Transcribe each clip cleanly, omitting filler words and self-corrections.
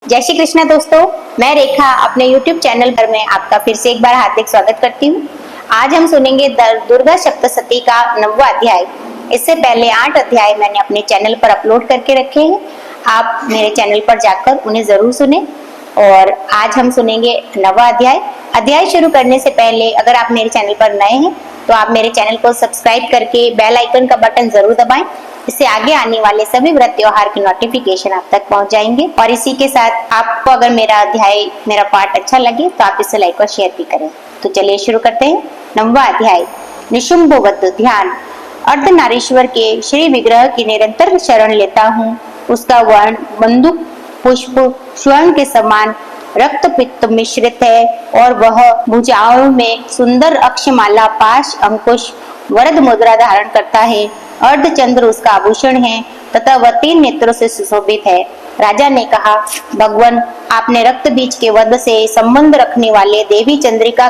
जय श्री कृष्ण दोस्तों, मैं रेखा अपने YouTube चैनल पर में आपका फिर से एक बार हार्दिक स्वागत करती हूँ। आज हम सुनेंगे दुर्गा सप्तशती का 9वां अध्याय। इससे पहले 8 अध्याय मैंने अपने चैनल पर अपलोड करके रखे हैं। आप मेरे चैनल पर जाकर उन्हें जरूर सुने। और आज हम सुनेंगे 9वां अध्याय। अध्याय शुरू करने से पहले अगर आप मेरे चैनल पर नए हैं तो आप मेरे चैनल को सब्सक्राइब करके बेल आइकन का बटन जरूर दबाएं। इससे आगे आने वाले सभी व्रत त्योहार की नोटिफिकेशन आप तक पहुंच जाएंगे। और इसी के साथ आपको अगर मेरा पाठ अच्छा लगे तो आप इसे लाइक और शेयर भी करें। तो चलिए शुरू करते हैं। 9वां अध्याय, निशुंभ वध ध्यान। अर्धनारीश्वर के श्री विग्रह की निरंतर शरण लेता हूँ। उसका वर्ण बंदूक पुष्प स्वर्ण के समान रक्त पित्त मिश्रित है और वह भुजाओं में सुंदर अक्षमाला पाश अंकुश वरद मुद्रा धारण करता है। अर्धचंद्र उसका आभूषण है तथा वह 3 नेत्रों से सुशोभित है। राजा ने कहा, भगवान, आपने रक्त बीज के वध से संबंध रखने वाले देवी चंद्रिका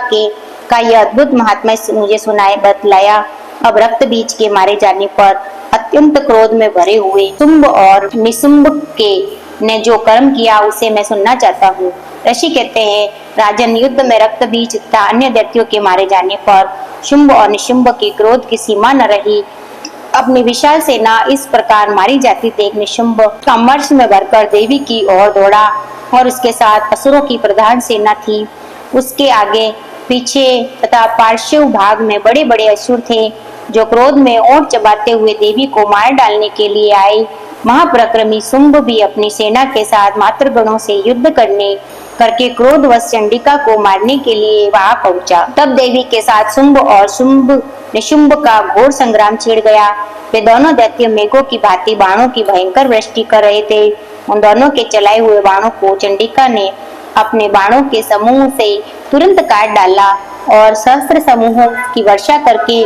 का यह अद्भुत महात्मा मुझे बतलाया। अब रक्त बीज के मारे जाने पर अत्यंत क्रोध में भरे हुए शुंभ और निशुंभ के ने जो कर्म किया उसे मैं सुनना चाहता हूँ। ऋषि कहते हैं, राजन, युद्ध में रक्त बीज तथा अन्य दैत्यों के मारे जाने पर शुंभ और निशुंभ के क्रोध की सीमा न रही। अपनी विशाल सेना इस प्रकार मारी जाती देख निशुंभ अमर्ष में भरकर देवी की ओर दौड़ा और उसके साथ असुरों की प्रधान सेना थी। उसके आगे पीछे तथा पार्श्व भाग में बड़े बड़े असुर थे जो क्रोध में ओंठ चबाते हुए देवी को मार डालने के लिए आए। महापराक्रमी शुंभ भी अपनी सेना के साथ मातृगणों से युद्ध करके क्रोधवश चंडिका को मारने के लिए वहां पहुंचा। तब देवी के साथ शुंभ और निशुंभ का घोर संग्राम छिड़ गया। वे दोनों दैत्य मेघों की भांति बाणों की भयंकर वृष्टि कर रहे थे। उन दोनों के चलाए हुए बाणों को चंडिका ने अपने बाणों के समूह से तुरंत काट डाला और सहस्त्र समूहों की वर्षा करके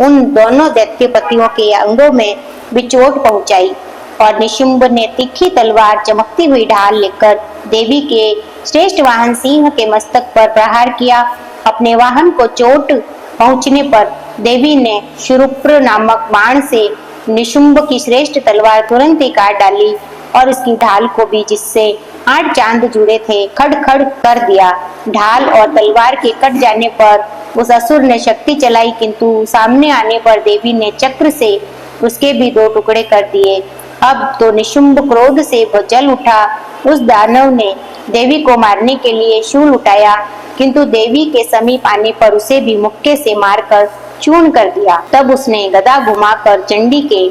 उन दोनों दैत्यपतियों के अंगों में विचोट पहुंचाई। और निशुंभ ने तीखी तलवार चमकती हुई ढाल लेकर देवी के श्रेष्ठ वाहन सिंह के मस्तक पर प्रहार किया। अपने वाहन को चोट पहुंचने पर देवी ने शुरुप्र नामक बाण से निशुंभ की श्रेष्ठ तलवार तुरंत ही काट डाली और उसकी ढाल को भी, जिससे 8 चांद जुड़े थे, खड़ खड़ कर दिया। ढाल और तलवार के कट जाने पर उस असुर ने शक्ति चलाई, किंतु सामने आने पर देवी ने चक्र से उसके भी 2 टुकड़े कर दिए। अब तो निशुंभ क्रोध से जल उठा। उस दानव ने देवी को मारने के लिए शूल उठाया, किंतु देवी के समीप आने पर उसे भी मुक्के से मारकर चूर्ण कर दिया। तब उसने गदा घुमाकर चंडी के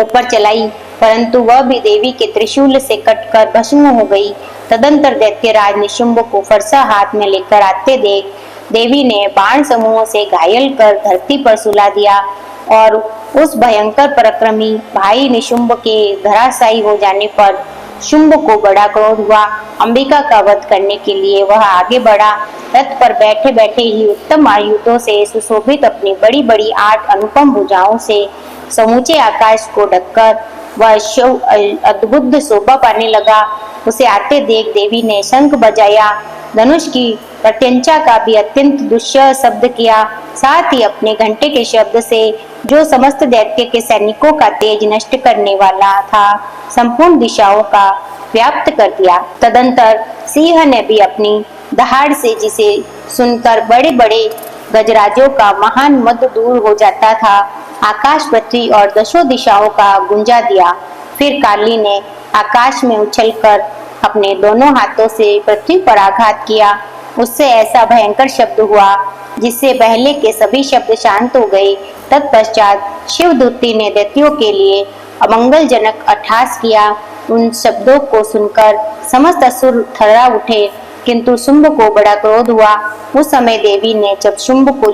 ऊपर चलाई, परंतु वह भी देवी के त्रिशूल से कटकर भस्म हो गई। तदंतर दैत्यराज निशुंभ को फरसा हाथ में लेकर आते देख देवी ने बाण समूहों से घायल कर धरती पर सुला दिया और उस भयंकर पराक्रमी भाई निशुंभ के धराशायी हो जाने पर शुंभ को बड़ा क्रोध हुआ। अंबिका का वध करने के लिए वह आगे बढ़ा। रथ पर बैठे बैठे ही उत्तम आयुधों से सुशोभित अपनी बड़ी बड़ी 8 अनुपम भुजाओं से समूचे आकाश को ढककर वह शिव अद्भुत शोभा पाने लगा। उसे आते देख देवी ने शंख बजाया, धनुष की प्रत्यंचा का भी अत्यंत दुष्य शब्द किया, साथ ही अपने घंटे के शब्द से जो समस्त दैत्य के सैनिकों का तेज नष्ट करने वाला था, संपूर्ण दिशाओं का व्याप्त कर दिया। तदंतर सिंह ने भी अपनी दहाड़ से, जिसे सुनकर बड़े बड़े गजराजों का महान मद दूर हो जाता था, आकाश पृथ्वी और 10 दिशाओं का गुंजा दिया। फिर काली ने आकाश में उछलकर अपने दोनों हाथों से पृथ्वी पर आघात किया। उससे ऐसा भयंकर शब्द हुआ जिससे पहले के सभी शब्द शांत हो गए। तत्पश्चात शिवदूती ने दैत्यों के लिए अमंगलजनक अट्टहास किया। उन शब्दों को सुनकर समस्त असुर थर्रा उठे, किंतु शुंभ को बड़ा क्रोध हुआ। उस समय देवी ने जब शुंभ को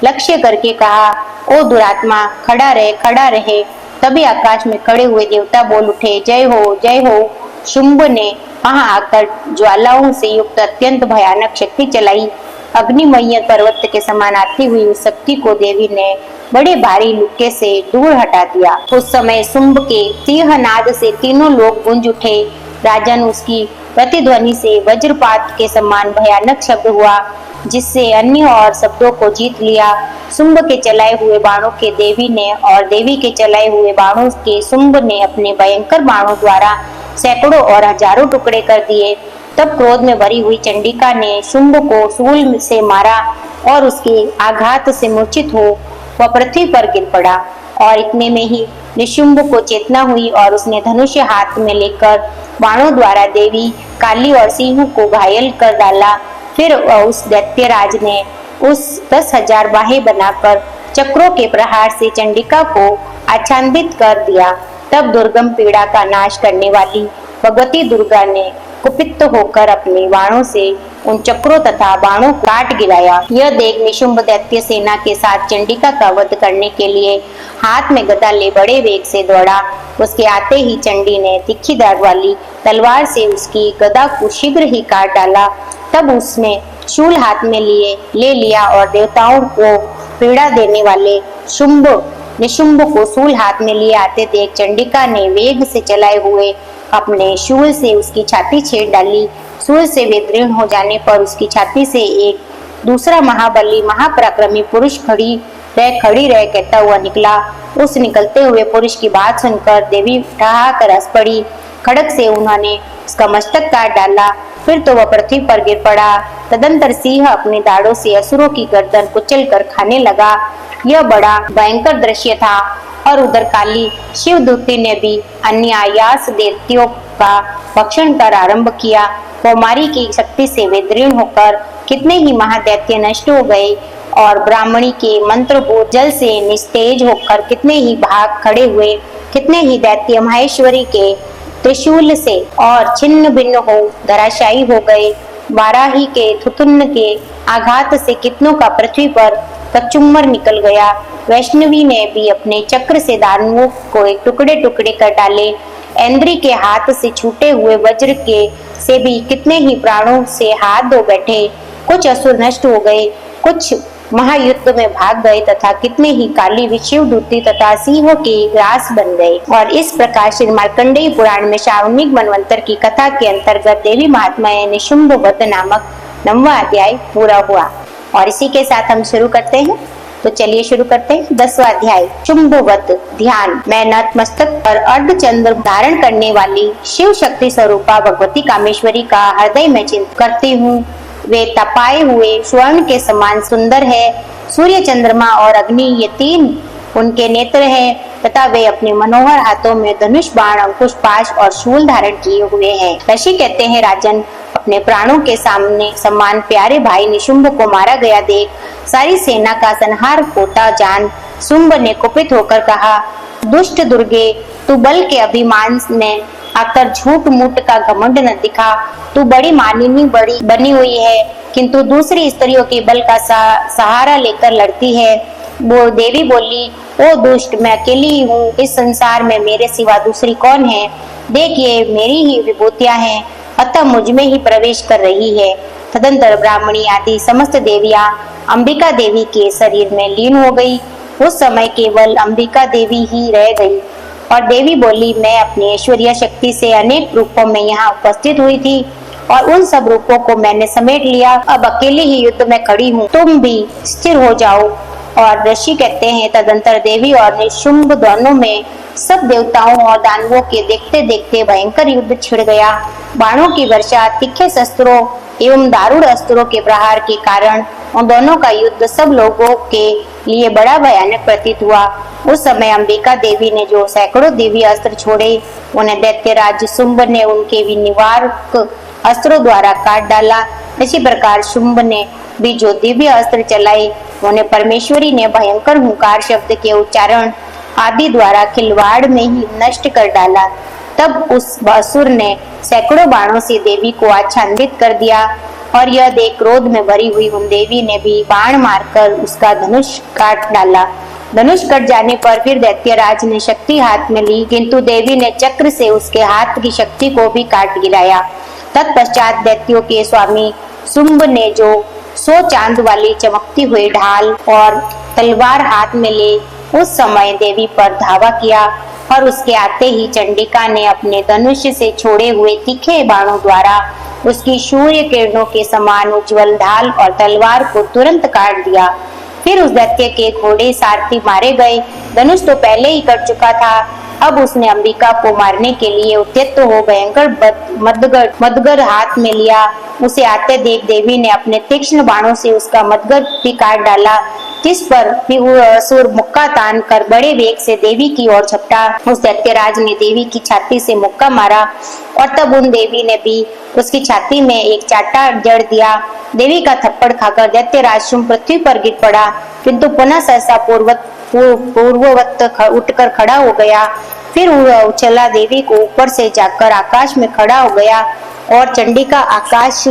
लक्ष्य करके कहा, ओ दुरात्मा, खड़ा रहे। तभी आकाश में खड़े हुए देवता बोल उठे, जय हो, जय हो। शुंभ ने वहां आकर ज्वालाओं से युक्त अत्यंत भयानक शक्ति चलाई। अग्निमय पर्वत के समान आती हुई उस शक्ति को देवी ने बड़े भारी लुक्के से दूर हटा दिया। उस समय शुंभ के सिंहनाद से तीनों लोग गूंज उठे। राजन, उसकी प्रतिध्वनि से वज्रपात के समान भयानक शब्द हुआ, जिससे अन्य और शब्दों को जीत लिया। शुंभ के चलाए हुए बाणों के देवी ने और देवी के चलाए हुए बाणों के शुंभ ने अपने भयंकर बाणों द्वारा सैकड़ों और हजारों टुकड़े कर दिए। तब क्रोध में भरी हुई चंडिका ने शुंभ को शूल से मारा और उसके आघात से मूर्छित हो वह पृथ्वी पर गिर पड़ा। और इतने में ही निशुंभ को चेतना हुई और उसने धनुष हाथ में लेकर बाणों द्वारा देवी काली और सिंह को घायल कर डाला। फिर उस दैत्यराज ने उस 10,000 बाहें बनाकर चक्रों के प्रहार से चंडिका को आच्छादित कर दिया। तब दुर्गम पीड़ा का नाश करने वाली भगवती दुर्गा ने कुपित होकर अपने बाणों से उन चक्रों तथा बाणों को काट गिराया। यह देख निशुंभ दैत्य सेना के साथ चंडिका का वध करने के लिए हाथ में गदा ले बड़े वेग से दौड़ा। उसके आते ही चंडी ने तीखी धार वाली तलवार से उसकी गदा को शीघ्र ही काट डाला। तब उसने शूल हाथ में ले लिया और देवताओं को पीड़ा देने वाले निशुंभ को शूल हाथ में लिए आते देख चंडिका ने वेग से चलाए हुए अपने शूल से उसकी छाती छेद डाली। शूल से विदीर्ण हो जाने पर उसकी छाती से एक दूसरा महाबली महापराक्रमी पुरुष खड़ी रह कहता हुआ निकला। उस निकलते हुए पुरुष की बात सुनकर देवी ठहाकर हंस पड़ी। खड़ग से उन्होंने उसका मस्तक काट डाला। फिर तो वह पृथ्वी पर गिर पड़ा। तदंतर सिंह अपने दाढ़ों से असुरों की गर्दन कुचल कर खाने लगा। यह बड़ा भयंकर दृश्य था। और उधर काली शिवदूती ने भी अन्यायास दैत्यों का भक्षण कर आरंभ किया। कौमारी की शक्ति से विदीर्ण होकर कितने ही महादैत्य नष्ट हो गए और ब्राह्मणी के मंत्रभूत जल से निस्तेज होकर कितने ही भाग खड़े हुए। कितने ही दैत्य महेश्वरी के त्रिशूल से और छिन्न भिन्न हो धराशायी हो गए। वाराही के थुथुन्न के आघात से कितनों का पृथ्वी पर कचुम्बर निकल गया। वैष्णवी ने भी अपने चक्र से दानवों को एक टुकड़े टुकड़े कर डाले। इंद्री के हाथ से छूटे हुए वज्र के से भी कितने ही प्राणों से हाथ धो बैठे। कुछ असुर नष्ट हो गए, कुछ महायुद्ध में भाग गए तथा कितने ही काली विशिवदूती तथा सिंहों के ग्रास बन गए। और इस प्रकार श्री मार्कंडेय पुराण में श्रावणिक मनवंतर की कथा के अंतर्गत देवी महात्म्य निशुंभ वध नामक 9वां अध्याय पूरा हुआ। और इसी के साथ हम शुरू करते हैं। तो चलिए शुरू करते हैं 10वां अध्याय शुंभ वध ध्यान। मैं नतमस्तक पर अर्धचंद्र धारण करने वाली शिव शक्ति स्वरूपा भगवती कामेश्वरी का हृदय में चिंतन करती हूँ। वे तपाए हुए स्वर्ण के समान सुंदर है। सूर्य, चंद्रमा और अग्नि ये तीन उनके नेत्र हैं तथा वे अपने मनोहर हाथों में धनुष, बाण, अंकुश, पाश और शूल धारण किए हुए हैं। ऋषि कहते हैं, राजन, अपने प्राणों के सामने सम्मान प्यारे भाई निशुंभ को मारा गया देख सारी सेना का संहार होता जान शुंभ ने कुपित होकर कहा, दुष्ट दुर्गे, तू बल के अभिमान में आकर झूठ मूठ का घमंड न दिखा। तू बड़ी मानिनी बड़ी बनी हुई है, किंतु दूसरी स्त्रियों के बल का सहारा लेकर लड़ती है। वो देवी बोली, ओ दुष्ट, मैं अकेली ही हूँ। इस संसार में मेरे सिवा दूसरी कौन है? देख, ये मेरी ही विभूतियाँ हैं, अतः मुझ में ही प्रवेश कर रही है। तदंतर ब्राह्मणी आदि समस्त देवियां अंबिका देवी के शरीर में लीन हो गई। उस समय केवल अंबिका देवी ही रह गई और देवी बोली, मैं अपनी ऐश्वर्य शक्ति से अनेक रूपों में यहाँ उपस्थित हुई थी और उन सब रूपों को मैंने समेट लिया। अब अकेले ही युद्ध में खड़ी हूँ, तुम भी स्थिर हो जाओ। और ऋषि कहते हैं, तदंतर देवी और निशुंभ दोनों में सब देवताओं और दानवों के देखते देखते भयंकर युद्ध छिड़ गया। बाणों की वर्षा, तीखे शस्त्रों एवं दारुण अस्त्रों के प्रहार के कारण उन दोनों का युद्ध सब लोगों के लिए बड़ा भयानक प्रतीत हुआ। उस समय अंबिका देवी ने जो सैकड़ों दिव्य अस्त्र छोड़े, उन्हें दैत्यराज शुंभ ने उनके विनिवारक अस्त्रों द्वारा काट डाला। इसी प्रकार शुंभ ने भी जो दिव्य अस्त्र चलाए, उन्हें परमेश्वरी ने भयंकर हुंकार शब्द के उच्चारण आदि द्वारा खिलवाड़ में ही नष्ट कर डाला। तब उस असुर ने सैकड़ों बाणों से देवी को आच्छादित कर दिया और यह देख क्रोध में भरी हुई उन देवी ने भी बाण मारकर उसका धनुष काट डाला। धनुष कट जाने पर फिर दैत्यराज ने शक्ति हाथ में ली, किंतु देवी ने चक्र से उसके हाथ की शक्ति को भी काट गिराया। तत्पश्चात दैत्यों के स्वामी शुंभ ने जो 100 चांद वाली चमकती हुई ढाल और तलवार हाथ में ले उस समय देवी पर धावा किया और उसके आते ही चंडिका ने अपने धनुष से छोड़े हुए तीखे बाणों द्वारा उसकी सूर्य किरणों के समान उज्जवल ढाल और तलवार को तुरंत काट दिया। फिर उस दैत्य के घोड़े सारथी मारे गए। धनुष तो पहले ही कट चुका था, अब उसने अंबिका को मारने के लिए उद्यत हो भयंकर मदगढ़ हाथ में लिया। उसे आते देख देवी ने अपने तीक्ष्ण बाणों से उसका मदगढ़ भी काट डाला, जिस पर असुर मुक्का तान कर बड़े वेग से देवी की ओर झपटा। उस दैत्यराज ने देवी की छाती से मुक्का मारा और तब उन देवी ने भी उसकी छाती में एक चाटा जड़ दिया। देवी का थप्पड़ खाकर दैत्यराज शुंभ पृथ्वी पर गिर पड़ा, किंतु पुनः सहसा पूर्ववत उठकर खड़ा हो गया। फिर उछला देवी को ऊपर से जाकर आकाश में खड़ा हो गया और चंडिका आकाश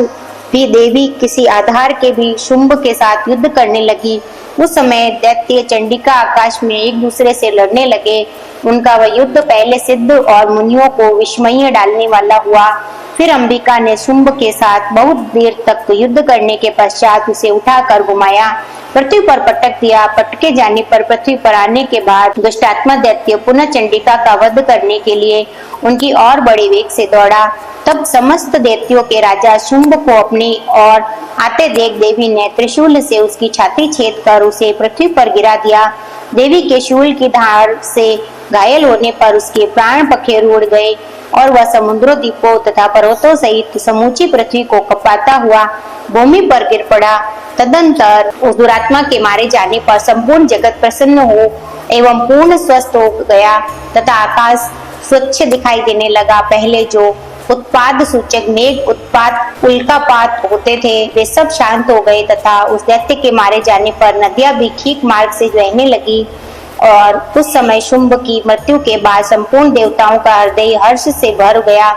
भी देवी किसी आधार के भी शुंभ के साथ युद्ध करने लगी। उस समय दैत्य चंडिका आकाश में एक दूसरे से लड़ने लगे। उनका वह युद्ध पहले सिद्ध और मुनियों को विस्मय डालने वाला हुआ। फिर अंबिका ने शुंभ के साथ बहुत देर तक युद्ध करने के पश्चात उसे उठाकर घुमाया, पृथ्वी पर पटक दिया। पटके जाने पर पृथ्वी पर आने के बाद दुष्टात्मा दैत्य पुनः चंडिका का वध करने के लिए उनकी और बड़े वेग से दौड़ा। तब समस्त दैत्यों के राजा शुंभ को अपनी ओर आते देख देवी ने त्रिशूल से उसकी छाती छेद कर उसे पृथ्वी पर गिरा दिया। देवी के शूल की धार से घायल होने पर उसके प्राण पखेरु उड़ गए और वह समुद्रों, द्वीपों तथा पर्वतों सहित समूची पृथ्वी को कपाता हुआ भूमि पर गिर पड़ा। तदंतर उस दुरात्मा के मारे जाने पर संपूर्ण जगत प्रसन्न हो एवं पूर्ण स्वस्थ हो गया तथा आकाश स्वच्छ दिखाई देने लगा। पहले जो उत्पाद सूचक मेघ उत्पात उल्कापात होते थे वे सब शांत हो गए तथा उस दैत्य के मारे जाने पर नदियां भी ठीक मार्ग से बहने लगी। और उस समय शुंभ की मृत्यु के बाद संपूर्ण देवताओं का हृदय हर्ष से भर गया।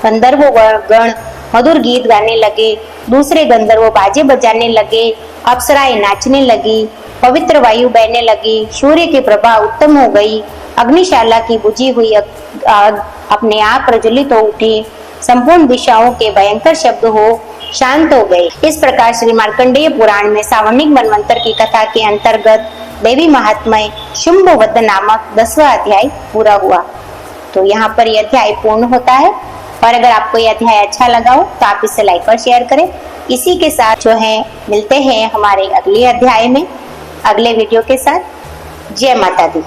गंधर्व गण मधुर गीत गाने लगे, दूसरे गंधर्व बाजे बजाने लगे, अप्सराएं नाचने लगी, पवित्र वायु बहने लगी, सूर्य की प्रभा उत्तम हो गई, अग्निशाला की बुझी हुई आग अपने आप प्रज्वलित हो उठी, संपूर्ण दिशाओं के भयंकर शब्द हो शांत हो गए। इस प्रकार श्री मार्कंडेय पुराण में सावर्णिक मनवंतर की कथा के अंतर्गत देवी महात्म्य शुंभ वध नामक 10वां अध्याय पूरा हुआ। तो यहाँ पर यह अध्याय पूर्ण होता है। और अगर आपको यह अध्याय अच्छा लगा हो तो आप इसे लाइक और शेयर करें। इसी के साथ जो है मिलते हैं हमारे अगले अध्याय में अगले वीडियो के साथ। जय माता दी।